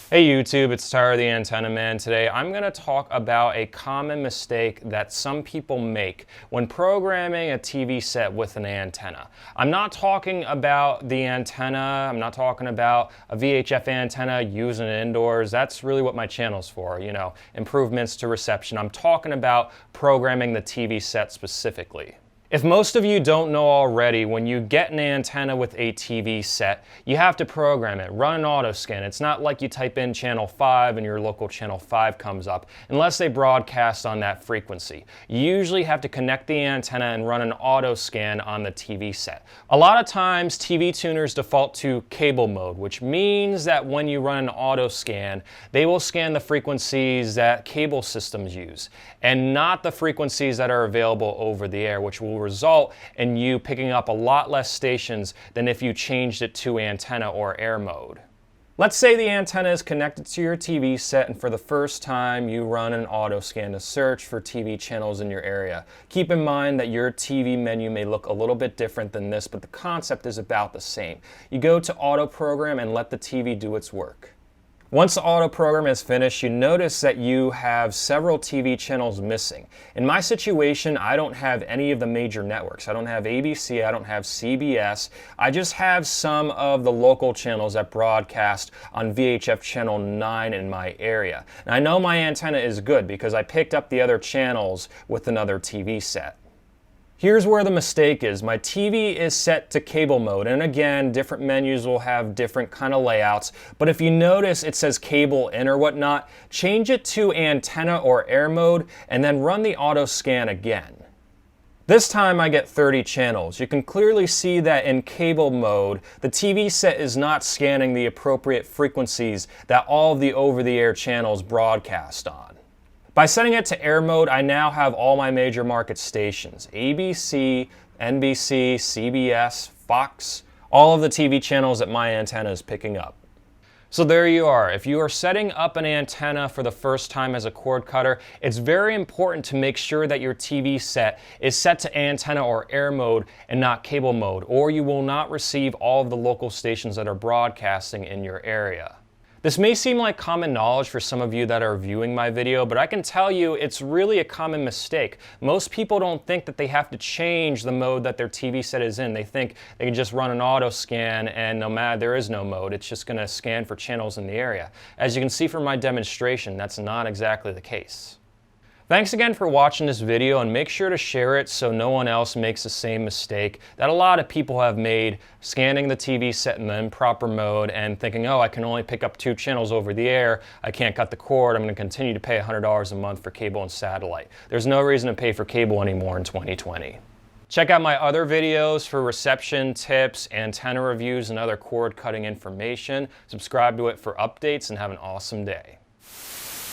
Hey YouTube, it's Tyler the Antenna Man. Today I'm going to talk about a common mistake that some people make when programming a TV set with an antenna. I'm not talking about the antenna, I'm not talking about a VHF antenna using it indoors. That's really what my channel's for, improvements to reception. I'm talking about programming the TV set specifically. If most of you don't know already, when you get an antenna with a TV set, you have to program it, run an auto scan. It's not like you type in channel 5 and your local channel 5 comes up, unless they broadcast on that frequency. You usually have to connect the antenna and run an auto scan on the TV set. A lot of times, TV tuners default to cable mode, which means that when you run an auto scan, they will scan the frequencies that cable systems use, and not the frequencies that are available over the air, which will result in you picking up a lot less stations than if you changed it to antenna or air mode. Let's say the antenna is connected to your TV set and for the first time you run an auto scan to search for TV channels in your area. Keep in mind that your TV menu may look a little bit different than this, but the concept is about the same. You go to auto program and let the TV do its work. Once the auto program is finished, you notice that you have several TV channels missing. In my situation, I don't have any of the major networks. I don't have ABC, I don't have CBS. I just have some of the local channels that broadcast on VHF channel 9 in my area. And I know my antenna is good because I picked up the other channels with another TV set. Here's where the mistake is. My TV is set to cable mode, and again, different menus will have different kind of layouts, but if you notice it says cable in or whatnot, change it to antenna or air mode and then run the auto scan again. This time I get 30 channels. You can clearly see that in cable mode, the TV set is not scanning the appropriate frequencies that all of the over-the-air channels broadcast on. By setting it to air mode, I now have all my major market stations: ABC, NBC, CBS, Fox, all of the TV channels that my antenna is picking up. So there you are. If you are setting up an antenna for the first time as a cord cutter, it's very important to make sure that your TV set is set to antenna or air mode and not cable mode, or you will not receive all of the local stations that are broadcasting in your area. This may seem like common knowledge for some of you that are viewing my video, but I can tell you it's really a common mistake. Most people don't think that they have to change the mode that their TV set is in. They think they can just run an auto scan and no matter, there is no mode. It's just going to scan for channels in the area. As you can see from my demonstration, that's not exactly the case. Thanks again for watching this video, and make sure to share it so no one else makes the same mistake that a lot of people have made, scanning the TV set in the improper mode and thinking, oh, I can only pick up 2 channels over the air, I can't cut the cord, I'm going to continue to pay $100 a month for cable and satellite. There's no reason to pay for cable anymore in 2020. Check out my other videos for reception tips, antenna reviews, and other cord cutting information. Subscribe to it for updates, and have an awesome day.